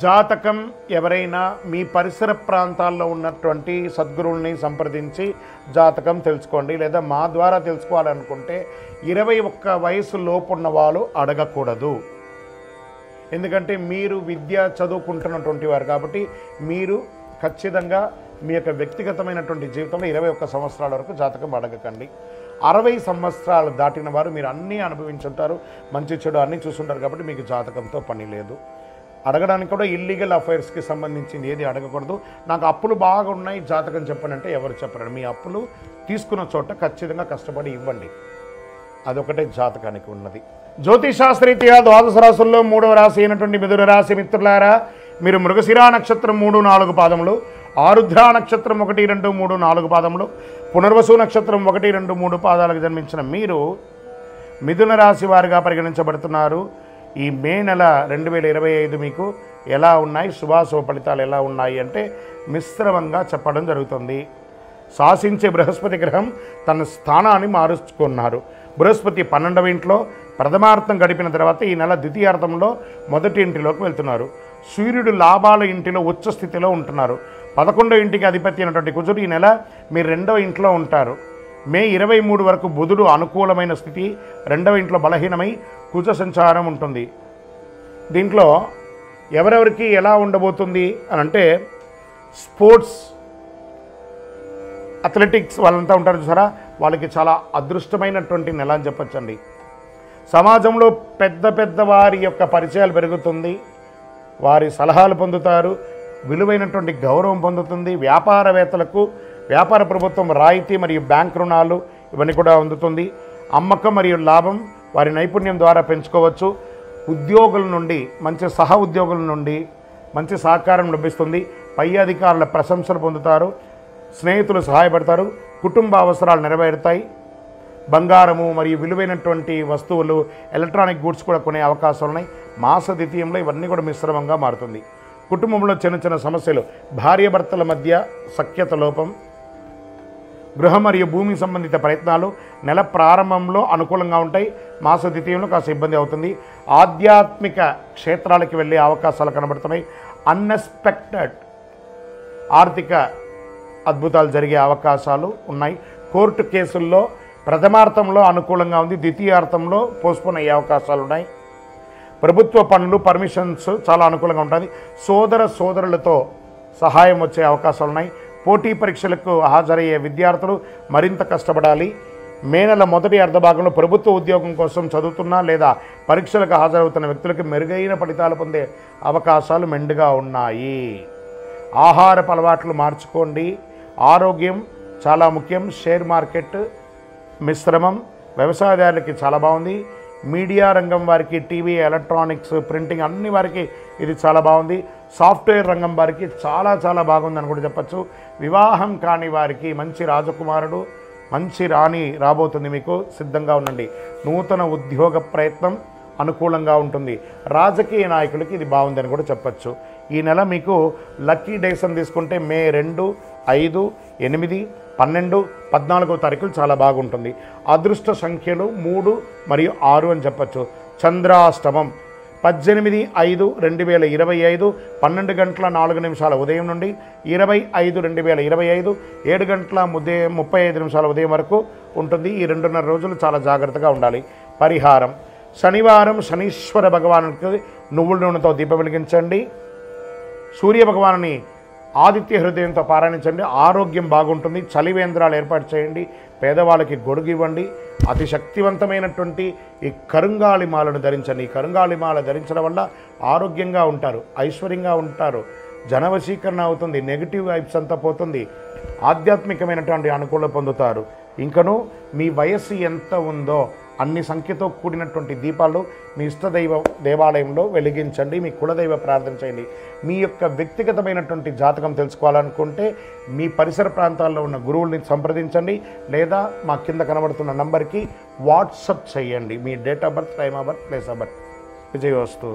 జాతకం ఎవరైనా మీ పరిసర ప్రాంతాల్లో ఉన్నటువంటి సద్గురువుల్ని సంప్రదించి జాతకం తెలుసుకోండి. లేదా మా ద్వారా తెలుసుకోవాలనుకుంటే 21 వయసు లోపున్న వాళ్ళు అడగకూడదు. ఎందుకంటే మీరు విద్య చదువుకుంటున్నటువంటి వారు కాబట్టి మీరు ఖచ్చితంగా మీ యొక్క వ్యక్తిగతమైనటువంటి జీవితంలో 21 సంవత్సరాల వరకు జాతకం అడగకండి. 60 సంవత్సరాలు దాటిన వారు మీరు అన్నీ అనుభవించుంటారు, మంచి చెడు అన్నీ చూసుంటారు కాబట్టి మీకు జాతకంతో పని లేదు. అడగడానికి కూడా ఇల్లీగల్ అఫైర్స్కి సంబంధించింది ఏది అడగకూడదు. నాకు అప్పులు బాగా ఉన్నాయి జాతకం చెప్పండి అంటే ఎవరు చెప్పరు. మీ అప్పులు తీసుకున్న చోట ఖచ్చితంగా కష్టపడి ఇవ్వండి. అదొకటే జాతకానికి ఉన్నది. జ్యోతిషాస్త్రరీత్యా ద్వాదశ రాశుల్లో 3వ రాశి అయినటువంటి మిథున రాశి మిత్రులారా, మీరు మృగశిరా నక్షత్రం 3, 4 పాదములు, ఆరుద్ర నక్షత్రం 1, 2, 3, 4 పాదములు, పునర్వసు నక్షత్రం 1, 2, 3 పాదాలకు జన్మించిన మీరు మిథున రాశి వారిగా పరిగణించబడుతున్నారు. ఈ మే నెల 2025 మీకు ఎలా ఉన్నాయి, శుభాశుభ ఫలితాలు ఎలా ఉన్నాయి అంటే మిశ్రమంగా చెప్పడం జరుగుతుంది. శాసించే బృహస్పతి గ్రహం తన స్థానాన్ని మారుచుకున్నారు. బృహస్పతి 12వ ఇంట్లో ప్రథమార్థం గడిపిన తర్వాత ఈ నెల ద్వితీయార్థంలో మొదటి ఇంటిలోకి వెళ్తున్నారు. సూర్యుడు లాభాల ఇంటిలో ఉచ్చ స్థితిలో ఉంటున్నారు. 11వ ఇంటికి అధిపతి అయినటువంటి కుజుడు ఈ నెల మీరు 2వ ఇంట్లో ఉంటారు. మే 23 వరకు బుధుడు అనుకూలమైన స్థితి, 2వ ఇంట్లో బలహీనమై కుజ సంచారం ఉంటుంది. దీంట్లో ఎవరెవరికి ఎలా ఉండబోతుంది అని అంటే స్పోర్ట్స్, అథ్లెటిక్స్ వాళ్ళంతా ఉంటారు చూసారా, వాళ్ళకి చాలా అదృష్టమైనటువంటి నెల అని చెప్పచ్చండి. సమాజంలో పెద్ద వారి యొక్క పరిచయాలు పెరుగుతుంది, వారి సలహాలు పొందుతారు, విలువైనటువంటి గౌరవం పొందుతుంది. వ్యాపారవేత్తలకు వ్యాపార ప్రభుత్వం రాయితీ మరియు బ్యాంక్ రుణాలు ఇవన్నీ కూడా అందుతుంది. అమ్మకం మరియు లాభం వారి నైపుణ్యం ద్వారా పెంచుకోవచ్చు. ఉద్యోగుల నుండి మంచి ఉద్యోగుల నుండి మంచి సహకారం లభిస్తుంది. పై అధికారుల ప్రశంసలు పొందుతారు. స్నేహితులు సహాయపడతారు. కుటుంబ అవసరాలు నెరవేరుతాయి. బంగారము మరియు విలువైనటువంటి వస్తువులు, ఎలక్ట్రానిక్ గూడ్స్ కూడా కొనే అవకాశాలు ఉన్నాయి. మాస ద్వితీయంలో ఇవన్నీ కూడా మిశ్రమంగా మారుతుంది. కుటుంబంలో చిన్న సమస్యలు, భార్యాభర్తల మధ్య సఖ్యత లోపం, గృహ మరియు భూమి సంబంధిత ప్రయత్నాలు నెల ప్రారంభంలో అనుకూలంగా ఉంటాయి. మాస ద్వితీయంలో కాస్త ఇబ్బంది అవుతుంది. ఆధ్యాత్మిక క్షేత్రాలకి వెళ్ళే అవకాశాలు కనబడుతున్నాయి. అన్ఎక్స్పెక్టెడ్ ఆర్థిక అద్భుతాలు జరిగే అవకాశాలు ఉన్నాయి. కోర్టు కేసుల్లో ప్రథమార్థంలో అనుకూలంగా ఉంది, ద్వితీయార్థంలో పోస్ట్పోన్ అయ్యే అవకాశాలు ఉన్నాయి. ప్రభుత్వ పనులు, పర్మిషన్స్ చాలా అనుకూలంగా ఉంటుంది. సోదరులతో సహాయం వచ్చే అవకాశాలు ఉన్నాయి. పోటీ పరీక్షలకు హాజరయ్యే విద్యార్థులు మరింత కష్టపడాలి. మే నెల మొదటి అర్ధభాగంలో ప్రభుత్వ ఉద్యోగం కోసం చదువుతున్న లేదా పరీక్షలకు హాజరవుతున్న వ్యక్తులకు మెరుగైన ఫలితాలు పొందే అవకాశాలు మెండుగా ఉన్నాయి. ఆహారపు అలవాట్లు మార్చుకోండి. ఆరోగ్యం చాలా ముఖ్యం. షేర్ మార్కెట్ మిశ్రమం. వ్యవసాయదారులకి చాలా బాగుంది. మీడియా రంగం వారికి, టీవీ, ఎలక్ట్రానిక్స్, ప్రింటింగ్ అన్ని వారికి ఇది చాలా బాగుంది. సాఫ్ట్వేర్ రంగం వారికి చాలా బాగుందని కూడా చెప్పచ్చు. వివాహం కాని వారికి మంచి రాజకుమారుడు, మంచి రాణి రాబోతుంది. మీకు సిద్ధంగా ఉండండి. నూతన ఉద్యోగ ప్రయత్నం అనుకూలంగా ఉంటుంది. రాజకీయ నాయకులకి ఇది బాగుందని కూడా చెప్పచ్చు. ఈ నెల మీకు లక్కీ డేస్ అని తీసుకుంటే మే 2, 5, 8, 12, 14వ తారీఖులు చాలా బాగుంటుంది. అదృష్ట సంఖ్యలు 3 మరియు 6 అని చెప్పచ్చు. చంద్రాష్టమం 18/5/2025 12:04 ఉదయం నుండి 20/5/2025 7:35 ఉదయం వరకు ఉంటుంది. ఈ 2.5 రోజులు చాలా జాగ్రత్తగా ఉండాలి. పరిహారం: శనివారం శనీశ్వర భగవానుడికి నువ్వుల నూనెతో దీపం వెలిగించండి. సూర్య భగవానుని ఆదిత్య హృదయంతో పారాయణించండి. ఆరోగ్యం బాగుంటుంది. చలివేంద్రాలు ఏర్పాటు చేయండి. పేదవాళ్ళకి గొడుగు ఇవ్వండి. అతి శక్తివంతమైనటువంటి ఈ కరుంగాళి మాలను ధరించండి. ఈ కరుంగాళి మాల ధరించడం వల్ల ఆరోగ్యంగా ఉంటారు, ఐశ్వర్యంగా ఉంటారు, జనవశీకరణ అవుతుంది, నెగిటివ్ వైబ్స్ అంతా పోతుంది, ఆధ్యాత్మికమైనటువంటి అనుకూలత పొందుతారు. ఇంకను మీ వయస్సు ఎంత ఉందో అన్ని సంఖ్యతో కూడినటువంటి దీపాలు మీ ఇష్టదైవ దేవాలయంలో వెలిగించండి. మీ కులదైవ ప్రార్థన చేయండి. మీ యొక్క వ్యక్తిగతమైనటువంటి జాతకం తెలుసుకోవాలనుకుంటే మీ పరిసర ప్రాంతాల్లో ఉన్న గురువుల్ని సంప్రదించండి. లేదా మా కింద కనబడుతున్న నంబర్కి వాట్సప్ చేయండి. మీ date of birth, time of birth, place of birth. విజయోస్తు.